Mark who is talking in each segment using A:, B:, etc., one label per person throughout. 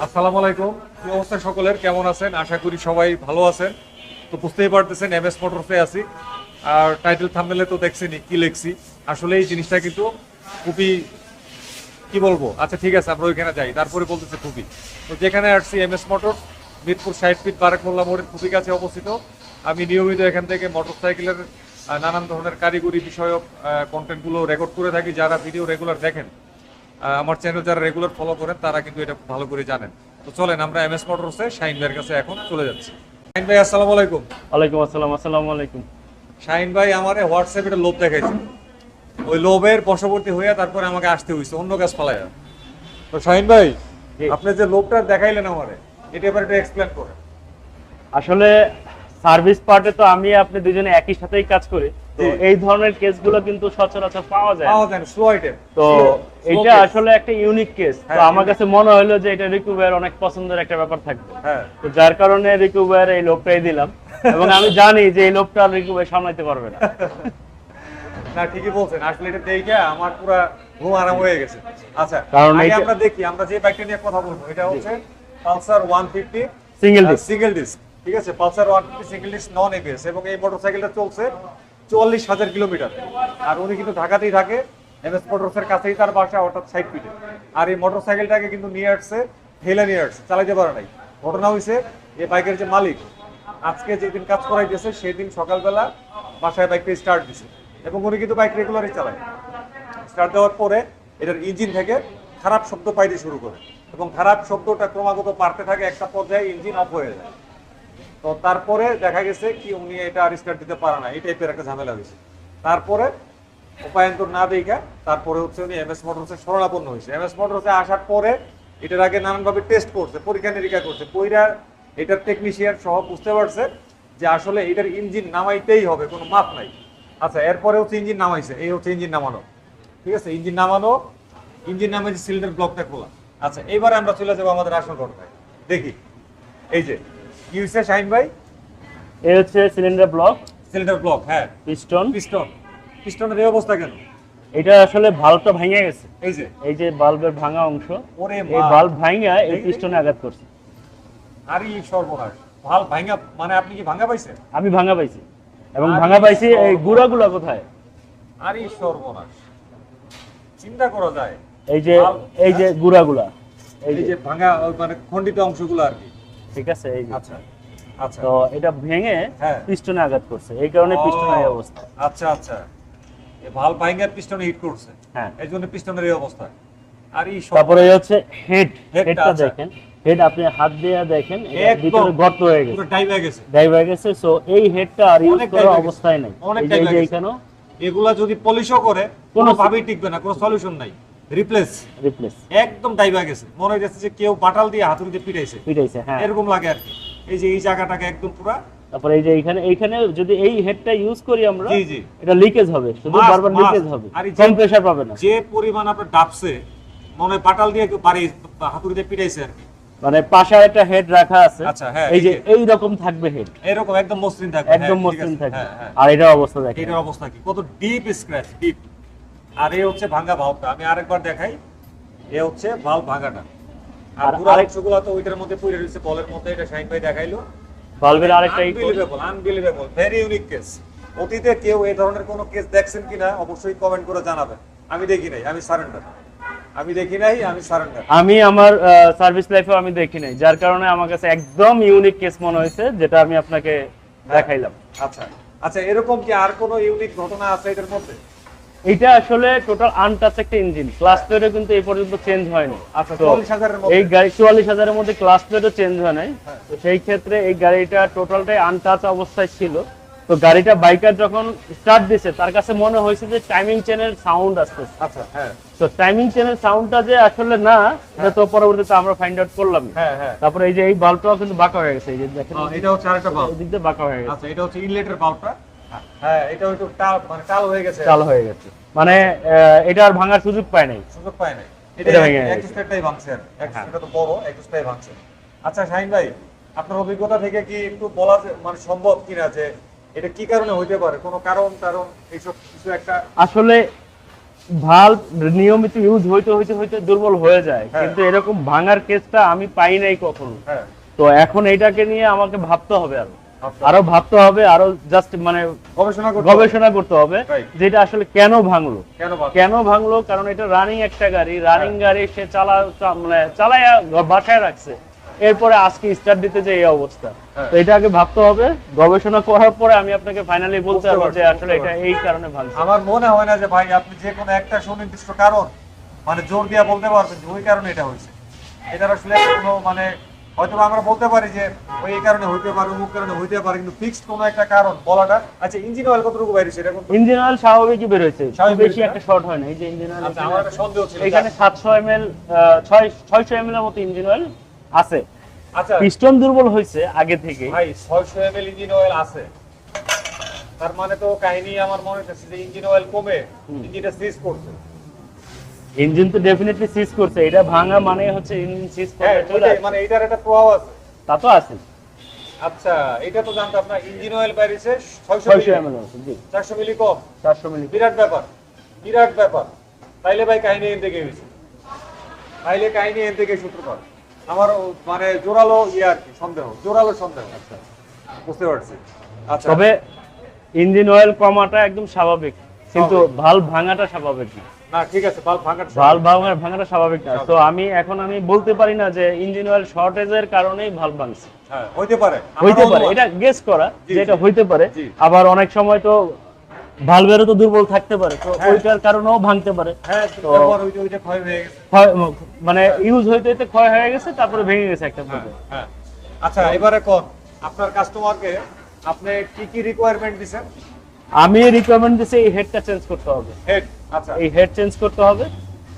A: আসসালামু আলাইকুম। কি অবস্থা সকলের, কেমন আছেন? আশা করি সবাই ভালো আছেন। তো বুঝতেই পারতেছেন এমএস মোটরসে আছি। আর টাইটেল থাম্বনেলে তো দেখছেনই কি লিখছি। আসলে এই জিনিসটা কিন্তু খুবই, কি বলবো, আচ্ছা ঠিক আছে আমরা ওইখানে যাই, তারপরে বলতেছে খুবই। তো যেখানে আসছি MS motor, Mirpur 60 feet Barek Molla মোড়ের খুবই কাছে অবস্থিত। আমি নিয়মিত এখান থেকে মোটরসাইকেলের নানান ধরনের কারিগরি বিষয়ক কন্টেন্টগুলো রেকর্ড করে থাকি। যারা ভিডিও রেগুলার দেখেন, আমার চ্যানেল যারা রেগুলার ফলো করেন, তারা কিন্তু এটা ভালো করে জানেন। তো চলেন আমরা এমএস মোটরসে শাহিন ভাইয়ের কাছে এখন চলে যাচ্ছি। শাহিন ভাই আসসালামু আলাইকুম।
B: ওয়ালাইকুম আসসালাম। আসসালামু আলাইকুম।
A: শাহিন ভাই আমারে হোয়াটসঅ্যাপে একটা লোভ দেখাইছে, ওই লোভের বশবর্তী হইয়া তারপরে আমাকে আসতে হইছে অন্য কাজ ফালাইয়া। তো শাহিন ভাই,
B: জি।
A: আপনি যে লোভটা দেখাইলেন আমারে, এটা এবার একটু এক্সপ্লেন করেন।
B: আসলে সার্ভিস পার্টে তো আমি আপনি দুজনে একই সাথেই কাজ করি, তো
A: জি।
B: এই ধরনের কেসগুলো কিন্তু সচরাচর পাওয়া যায় না।
A: পাওয়া যায় না, স্লো আইটেম।
B: তো এটা আসলে একটা ইউনিক কেস। তো
A: হ্যাঁ,
B: আমার
A: unique।
B: কাছে মনে হলো যে এটা রিকুভার অনেক পছন্দের একটা ব্যাপার থাকবে।
A: হ্যাঁ,
B: তো যার কারণে রিকুভার এই লোকটাই দিলাম, এবং আমি জানি যে এই লোকটা রিকুভার সামলাইতে পারবে না।
A: না ঠিকই বলছেন, আসলে এটা দেখে আমার পুরা ঘুম আরাম হয়ে গেছে। আচ্ছা,
B: কারণ
A: আগে
B: এইটা-
A: আমরা দেখি, আমরা যে বাইকটা নিয়ে কথা বলবো এটা হচ্ছে Pulsar 150
B: single disc.
A: Single disc. ঠিক আছে, Pulsar 150 single disc non ABS, এবং এই মোটরসাইকেলটা চলছে 44,000 কিলোমিটার। আর উনি কিন্তু ঢাকাতেই থাকে, এমএস মোটরসের কাছেই তার বাসা, অর্থাৎ 60 ফিটে। আর এই মোটরসাইকেলটাকে কিন্তু নিয়ে আসছে, ঠেলে নিয়ে আসছে, চালাইতে পারে নাই। ঘটনা হয়েছে, এই বাইকের যে মালিক আজকে যেদিন কাজ করাইতেছে সেদিন সকালবেলা বাসায় বাইকটা স্টার্ট দিছে, এবং উনি কিন্তু বাইক রেগুলারই চালায়। স্টার্ট দেওয়ার পরে এটার ইঞ্জিন থেকে খারাপ শব্দ পাইতে শুরু করে, এবং খারাপ শব্দটা ক্রমাগত বাড়তে থাকে, একটা পর্যায়ে ইঞ্জিন অফ হয়ে যায়। তো তারপরে দেখা গেছে কি উনি এটা আর স্টার্ট দিতে পারে না, এই টাইপের একটা ঝামেলা হয়েছে। তারপরে উপায়ন্তর না দেখা তারপরে হচ্ছে উনি এমএস মোটরসে শরণাপন্ন হয়েছে। এমএস মোটরসে আসার পরে এটার আগে নানানভাবে টেস্ট করছে, পরীক্ষা নিরীক্ষা করছে, কইরা এটার টেকনিশিয়ান সহ বুঝতে পারছে যে আসলে এটার ইঞ্জিন নামাইতেই হবে, কোনো মাপ নাই। আচ্ছা, এরপরে হচ্ছে ইঞ্জিন নামাইছে, এই হচ্ছে ইঞ্জিন নামানো। ঠিক আছে, ইঞ্জিন নামানো, ইঞ্জিন নামাইছে, সিলিন্ডার ব্লকটা খোলা। আচ্ছা, এবারে আমরা চলে যাবো আমাদের আসল ঘটনায়। দেখি এই যে কি হয়েছে শাহিন ভাই।
B: এই হচ্ছে সিলিন্ডার ব্লক,
A: সিলিন্ডার ব্লক, হ্যাঁ।
B: পিস্টন।
A: পিস্টন, পিস্টনের এই অবস্থা কেন?
B: এটা আসলে ভালভটা ভেঙে গেছে।
A: এই যে,
B: এই যে বাল্বের ভাঙা অংশ,
A: ওরে
B: এই
A: মা,
B: বাল্ব ভাঙা এই
A: দেখি,
B: পিস্টনে আঘাত করছে।
A: আরে সর্বনাশ, ভাল ভাঙা, মানে আপনি কি ভাঙা পাইছেন?
B: আমি ভাঙা পাইছি, এবং
A: আরে
B: ভাঙা পাইছি এই
A: সর্বনাশ।
B: গুড়াগুলো কোথায়,
A: আরে সর্বনাশ, চিন্তা করা যায়।
B: এই যে
A: ভাল-
B: এই যে গুড়াগুলা, এই
A: এই
B: যে,
A: যে ভাঙা ওই মানে খণ্ডিত অংশগুলো আর কি।
B: ঠিক আছে, এই যে।
A: আচ্ছা আচ্ছা,
B: তো এটা ভেঙে
A: হ্যাঁ।
B: পিস্টনে আঘাত করছে, এই কারণে
A: ও,
B: পিস্টনের এই অবস্থা।
A: আচ্ছা আচ্ছা, এই ভাল ভাঙা পিস্টনে হিট করছে,
B: হ্যাঁ।
A: এই জন্য পিস্টনের এই অবস্থা। আর এই
B: তারপরে এই হচ্ছে হেড,
A: হেডটা,
B: হেডটা
A: আচ্ছা।
B: দেখেন, হেড আপনি হাত দিয়ে দেখেন, এটার
A: একদম
B: ভিতরে গর্ত হয়ে গেছে,
A: পুরো ডাইভ হয়ে গেছে।
B: ড্রাইভ হয়ে গেছে। সো এই হেডটা আর ইউজ
A: অনেক
B: করার
A: dive হয়ে গেছে।
B: অবস্থায় নাই।
A: অনেক
B: এই যে-
A: dive
B: এই যে
A: হয়ে গেছে।
B: এখানেও
A: এগুলা যদি পলিশও করে কোনো ভাবেই টিকবে না, কোনো সলিউশন নাই, রিপ্লেস।
B: রিপ্লেস
A: একদম ডাইভ হয়ে গেছে, মনে হয় যাচ্ছে যে কেউ বাটাল দিয়ে হাতুড়ি দিয়ে পিটাইছে,
B: পিটাইছে। হ্যাঁ।
A: এরকম লাগে আর কি। এই যে এই জায়গাটাকে একদম পুরা,
B: তারপরে এই যে এইখানে যদি এই হেডটা ইউজ করি আমরা,
A: জি জি,
B: এটা লিকেজ হবে, শুধু
A: Must,
B: বারবার
A: must।
B: লিকেজ হবে,
A: আর এই যে-
B: কম প্রেসার পাবে না।
A: যে পরিমাণ আপনার ডাবছে, মনে হয় বাটাল দিয়ে কেউ বাড়ি হাতুড়ি দিয়ে পিটাইছে আর কি।
B: মানে পাশে একটা হেড রাখা আছে,
A: আচ্ছা, হ্যাঁ,
B: এই যে
A: এই যে-
B: এই রকম থাকবে হেড,
A: এরকম একদম মসৃণ থাকবে,
B: একদম
A: হ্যাঁ, ঠিক
B: মসৃণ
A: আছে,
B: থাকবে।
A: হ্যাঁ, হ্যাঁ।
B: আর এটার অবস্থা দেখেন,
A: এটার অবস্থা কি, কত ডিপ স্ক্র্যাচ, ডিপ। আর এই হচ্ছে ভাঙা ভাবটা, আমি আরেকবার দেখাই, এ হচ্ছে ভালভ ভাঙাটা। আর
B: আর
A: পুরো
B: আরেক-
A: অংশগুলো তো ওইটার মধ্যে পড়ে রয়েছে বলের মধ্যে, এটা শাহিন ভাই দেখাইলো।
B: ভালভের আরেকটা
A: unbelievable, unbelievable, very unique case. অতীতে কেউ এই ধরনের কোনো কেস দেখছেন কিনা অবশ্যই কমেন্ট করে জানাবেন। আমি দেখি নাই, আমি সারেন্ডার। আমি দেখি নাই, আমি সারেন্ডার।
B: আমি আমার সার্ভিস লাইফে আমি দেখি নাই, যার কারণে আমার কাছে একদম ইউনিক কেস মনে হয়েছে, যেটা আমি আপনাকে দেখাইলাম।
A: আচ্ছা আচ্ছা, এরকম কি আর কোনো ইউনিক ঘটনা আছে এটার মধ্যে?
B: এটা আসলে টোটাল আনটাচ একটা ইঞ্জিন, ক্লাস প্লেটও কিন্তু এই পর্যন্ত চেঞ্জ হয়নি।
A: আচ্ছা,
B: তো
A: 44,000-এর মধ্যে?
B: এই গাড়ি 44,000-এর মধ্যে ক্লাস প্লেটও চেঞ্জ হয় নাই।
A: হ্যাঁ।
B: তো সেই ক্ষেত্রে এই গাড়িটা টোটালটাই আনটাচ অবস্থায় ছিল। তো গাড়িটা বাইকার যখন স্টার্ট দিছে, তার কাছে মনে হয়েছে যে টাইমিং চেনের সাউন্ড আসতেছে।
A: আচ্ছা, হ্যাঁ
B: তো টাইমিং চেনের সাউন্ডটা যে আসলে না, এটা তো পরবর্তীতে আমরা ফাইন্ড আউট করলাম।
A: হ্যাঁ হ্যাঁ।
B: তারপরে এই যে এই বাল্বটাও কিন্তু বাঁকা হয়ে গেছে, এই যে দেখেন,
A: এটা হচ্ছে আরেকটা বাল্ব।
B: এই দিক দিয়ে বাঁকা হয়ে গেছে,
A: আচ্ছা, এটা হচ্ছে ইনলেটের বাল্বটা। হ্যাঁ, এটা একটু টাল, মানে টাল হয়ে গেছে,
B: চাল হয়ে গেছে। মানে এটা আর ভাঙার সুযোগ পায় নাই।
A: সুযোগ পায় নাই।
B: এটা ভেঙে গেছে।
A: এক্সট্রাটাই ভাঙছে আর এক্সট্রাটা তো বড়, এক্সট্রাটাই ভাঙছে। আচ্ছা শাহিন ভাই, আপনার অভিজ্ঞতা থেকে কি একটু বলা মানে সম্ভব কিনা যে এটা কি কারণে হইতে পারে, কোনো কারণ এইসব কিছু একটা?
B: আসলে ভাল্ব নিয়মিত ইউজ হইতে হইতে হইতে দুর্বল হয়ে যায়,
A: হ্যাঁ।
B: কিন্তু এরকম ভাঙার কেসটা আমি পাই নাই কখনো।
A: হ্যাঁ,
B: তো এখন এটাকে নিয়ে আমাকে ভাবতে হবে,
A: আচ্ছা।
B: আরো ভাবতে হবে, আরো জাস্ট মানে
A: গবেষণা করতে হবে।
B: গবেষণা করতে হবে
A: Right.
B: যেটা আসলে কেন ভাঙলো।
A: কেন বাদ?
B: কেন ভাঙলো? কারণ এটা রানিং একটা গাড়ি, রানিং গাড়ি সে মানে চালায়া বাসায় রাখছে, এরপরে আজকে স্টার্ট দিতে যে এই অবস্থা।
A: হ্যাঁ।
B: তো এটা আগে ভাবতে হবে, গবেষণা করার পরে আমি আপনাকে ফাইনালি বলতে
A: বুঝতে
B: পারবো
A: পারছি,
B: যে আসলে
A: বুঝতে
B: এটা
A: পারছি।
B: এই কারণে ভাঙছে।
A: আমার মনে হয় না যে ভাই আপনি যে কোনো একটা সুনির্দিষ্ট কারণ মানে জোর দিয়া বলতে পারবেন যে ওই কারণে এটা হয়েছে। এটার আসলে কোনো মানে হয়তো আমরা বলতে পারি যে ওই এই কারণে হইতে পারে, অমুক কারণে হইতে পারে, কিন্তু ফিক্সড কোনো একটা কারণ বলাটা। আচ্ছা, ইঞ্জিন অয়েল কতটুকু বাইরে সেটা কোন?
B: ইঞ্জিন অয়েল স্বাভাবিকই বের হয়েছে,
A: স্বাভাবিক
B: বেশি
A: বের
B: একটা শর্ট হয় না। এই যে ইঞ্জিন অয়েল
A: আচ্ছা, আমার একটা সন্দেহ ছিল।
B: এখানে 700 ml 600 ml এর মতো ইঞ্জিন অয়েল আছে।
A: আচ্ছা
B: পিস্টন দুর্বল হয়েছে আগে থেকে।
A: ভাই, 600 ml ইঞ্জিন অয়েল আছে, তার মানে তো কাহিনী আমার মনে হচ্ছে যে ইঞ্জিন অয়েল কমে ইঞ্জিনটা সিজ করছে।
B: ইঞ্জিন তো ডেফিনেটলি সিজ করছে, এটা ভাঙা মানে হচ্ছে ইঞ্জিন সিজ
A: হ্যাঁ,
B: করতে চলে
A: ওইটাই,
B: আসছে।
A: মানে এটার একটা প্রভাব আছে।
B: তা তো আছে।
A: আচ্ছা, এটা তো জানতাম না। ইঞ্জিন অয়েল বাইরেছে 600
B: 600
A: মিলি,
B: ml আছে, জি
A: 400 মিলি কম।
B: 400 মিলি।
A: বিরাট ব্যাপার, বিরাট ব্যাপার। তাইলে ভাই কাহিনী এর থেকে হয়েছে, তাইলে কাহিনী এর থেকে সূত্রপাত। আমার মানে জোরালো আর কি সন্দেহ, জোরালো সন্দেহ। আচ্ছা, বুঝতে পারছি। আচ্ছা,
B: তবে ইঞ্জিন অয়েল কমাটা একদম স্বাভাবিক, কিন্তু ভালভ ভাঙাটা স্বাভাবিক না।
A: না ঠিক আছে, বাল্ব ভাঙার
B: ভালভ ভাঙাটা স্বাভাবিক না। তো আমি বলতে পারি না যে ইঞ্জিন অয়েল শর্টেজের কারণেই ভালভ ভাঙছে।
A: হ্যাঁ, হইতে পারে,
B: হইতে
A: আমার
B: পারে,
A: অনুমান।
B: এটা গেস করা
A: জি,
B: যে এটা
A: জি।
B: হইতে পারে।
A: জি।
B: আবার অনেক সময় তো ভালভেরও তো দুর্বল থাকতে পারে, তো
A: হ্যাঁ।
B: ওইটার কারণেও ভাঙতে পারে।
A: হ্যাঁ,
B: তো
A: তারপর ওইটা ক্ষয় হয়ে গেছে।
B: মানে ইউজ হইতে হইতে ক্ষয় হয়ে গেছে, তারপরে ভেঙে গেছে একটা
A: হ্যাঁ,
B: পর্যায়ে।
A: হ্যাঁ। আচ্ছা, এবারে কোন আপনার কাস্টমারকে আপনি কি কি রিকোয়ারমেন্ট দিবেন?
B: আমি রিকমেন্ড দিছি এই হেডটা চেঞ্জ করতে হবে,
A: হেড। আচ্ছা,
B: এই হেড চেঞ্জ করতে হবে,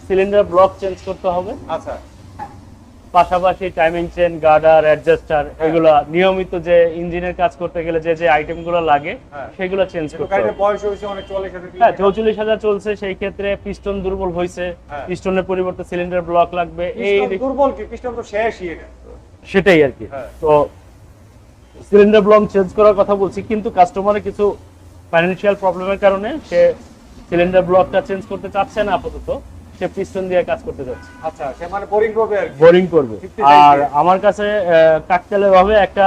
B: সিলিন্ডার ব্লক চেঞ্জ করতে হবে,
A: আচ্ছা,
B: পাশাপাশি টাইমিং চেন, গার্ডার, অ্যাডজাস্টার,
A: হ্যাঁ।
B: এগুলো নিয়মিত যে ইঞ্জিনের কাজ করতে গেলে যে যে আইটেমগুলো লাগে
A: হ্যাঁ।
B: সেগুলো চেঞ্জ
A: কিন্তু
B: করতে
A: গাড়ির
B: হবে।
A: বয়স হয়েছে অনেক, 40,000
B: হ্যাঁ,
A: কিলোমিটার।
B: 44,000 চলছে, সেই ক্ষেত্রে পিস্টন দুর্বল হয়েছে,
A: হ্যাঁ।
B: পিস্টনের পরিবর্তে সিলিন্ডার ব্লক লাগবে, এই
A: পিস্টন দুর্বল কি? পিস্টন তো শেষই এটা।
B: সেটাই আর কি।
A: হ্যাঁ।
B: তো সিলিন্ডার ব্লক চেঞ্জ করার কথা বলছি, কিন্তু কাস্টমারের কিছু ফাইন্যান্সিয়াল প্রবলেমের কারণে সে সিলিন্ডার ব্লকটা চেঞ্জ করতে চাচ্ছে না আপাতত, সে পিস্টন দিয়ে কাজ করতে যাচ্ছে,
A: আচ্ছা, সে মানে বোরিং করবে আর কি।
B: বোরিং করবে।
A: 50
B: আর
A: চাইছে।
B: আমার কাছে কাকতালীয় ভাবে একটা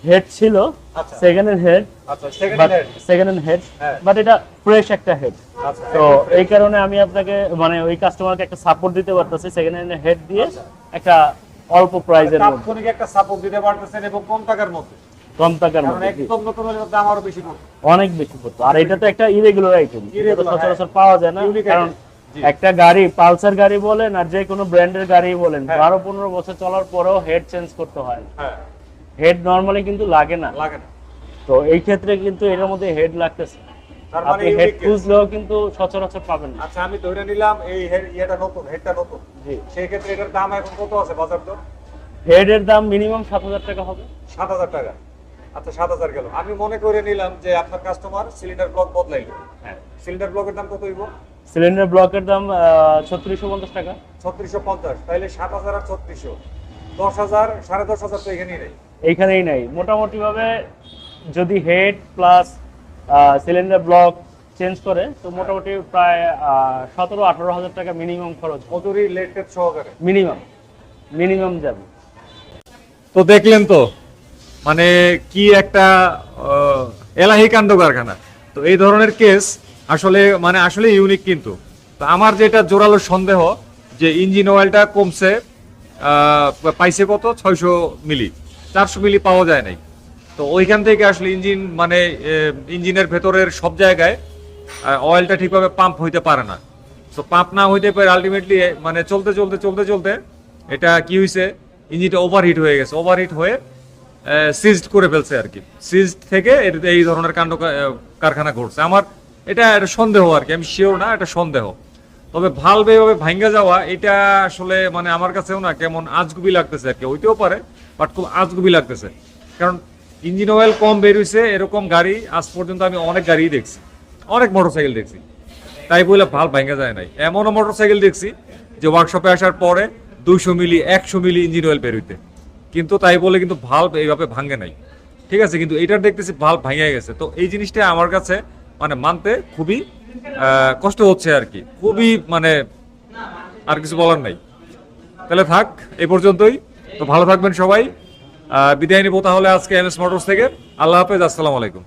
B: হেড ছিল,
A: আচ্ছা।
B: সেকেন্ড হ্যান্ড হেড,
A: আচ্ছা, second
B: but
A: hand.
B: Second hand head,
A: হ্যাঁ।
B: বাট এটা ফ্রেশ একটা হেড।
A: আচ্ছা,
B: তো
A: একদম fresh।
B: এই কারণে আমি আপনাকে মানে ওই কাস্টমারকে একটা সাপোর্ট দিতে পারতেছি সেকেন্ড হ্যান্ড হেড দিয়ে,
A: আচ্ছা।
B: একটা অল্প প্রাইজের মধ্যে,
A: তাৎক্ষণিক একটা সাপোর্ট দিতে পারতেছেন এবং কম টাকার মধ্যে।
B: কম টাকার
A: কারণ
B: মধ্যে, জি।
A: একদম নতুন হলে তো দাম আরো বেশি পড়বে।
B: অনেক বেশি পড়তো। আর এটা তো একটা ইরেগুলার আইটেম, এটা তো
A: Irregular,
B: সচরাচর পাওয়া যায় না।
A: Unique
B: কারণ
A: item, জি।
B: একটা গাড়ি, পালসার গাড়ি বলেন আর যে কোনো ব্র্যান্ডের গাড়ি বলেন,
A: হ্যাঁ।
B: 12-15 বছর চলার পরেও হেড চেঞ্জ করতে হয়।
A: হ্যাঁ,
B: হেড নরমালি কিন্তু লাগে না।
A: লাগে না।
B: তো এই ক্ষেত্রে কিন্তু এটার মধ্যে হেড লাগতেছে,
A: তার মানে
B: আপনি হেড
A: unique case।
B: খুঁজলেও কিন্তু সচরাচর পাবেন না।
A: আচ্ছা, আমি ধরে নিলাম এই ইয়েটা নতুন, হেডটা নতুন।
B: জি,
A: সেই ক্ষেত্রে এটার দাম এখন কত আছে বাজার দর?
B: হেডের দাম মিনিমাম 7,000 টাকা হবে।
A: 7,000 টাকা। আচ্ছা, 7,000 গেল। আমি মনে করে নিলাম যে আপনার কাস্টমার সিলিন্ডার ব্লক বদলাইলো।
B: হ্যাঁ,
A: সিলিন্ডার ব্লকের দাম কত হইব?
B: সিলিন্ডার ব্লকের দাম 3650 টাকা।
A: 3650। তাইলে 7,000 আর 3600, 10,000, 10,500 তো এখানেই নেই।
B: এইখানেই নাই মোটামুটি ভাবে, যদি had plus cylinder block change করে তো মোটামুটি প্রায় 17-18 হাজার টাকা মিনিমাম খরচ,
A: মজুরি লেটেড সহকারে।
B: মিনিমাম যাবে।
A: তো দেখলেন তো, মানে কি একটা এলাহি কাণ্ড কারখানা। তো এই ধরনের কেস আসলে মানে আসলে ইউনিক। কিন্তু তো আমার যেটা জোরালো সন্দেহ যে ইঞ্জিন অয়েলটা কমছে, পাইছে কত 600 মিলি, 400 মিলি পাওয়া যায় নাই। তো ওইখান থেকে আসলে ইঞ্জিন মানে ইঞ্জিনের ভেতরের সব জায়গায় অয়েলটা ঠিকভাবে পাম্প হইতে পারে না। তো পাম্প না হইতে পারে আলটিমেটলি মানে চলতে চলতে চলতে চলতে এটা কি হয়েছে, ইঞ্জিনটা ওভারহিট হয়ে গেছে, ওভারহিট হয়ে সিজড করে ফেলছে আর কি। সিজড থেকে এই ধরনের কাণ্ড কারখানা ঘটছে। আমার এটা একটা সন্দেহ আর কি, আমি শিওর না, এটা সন্দেহ। তবে ভালভ এভাবে ভাঙ্গা যাওয়া এটা আসলে মানে আমার কাছেও না কেমন আজগুবি লাগতেছে আর কি। হইতেও পারে, বাট খুব আজগুবি লাগতেছে। কারণ ইঞ্জিন অয়েল কম বের হইছে এরকম গাড়ি আজ পর্যন্ত আমি অনেক গাড়ি দেখছি, অনেক মোটরসাইকেল দেখছি, তাই বলে ভালভ ভাঙ্গা যায় নাই। এমনও মোটরসাইকেল দেখছি যে ওয়ার্কশপে আসার পরে 200 মিলি 100 মিলি ইঞ্জিন অয়েল বের হইতে, কিন্তু তাই বলে কিন্তু ভালভ এইভাবে ভাঙ্গে নাই। ঠিক আছে, কিন্তু এইটার দেখতেছি ভালভ ভাঙে গেছে। তো এই জিনিসটা আমার কাছে মানে মানতে খুবই কষ্ট হচ্ছে আর কি, খুবই মানে আর কিছু বলার নাই। তাহলে থাক এই পর্যন্তই। তো ভালো থাকবেন সবাই, বিদায় নিব তাহলে আজকে এমএস মোটরস থেকে। আল্লাহ হাফেজ, আসসালামু আলাইকুম।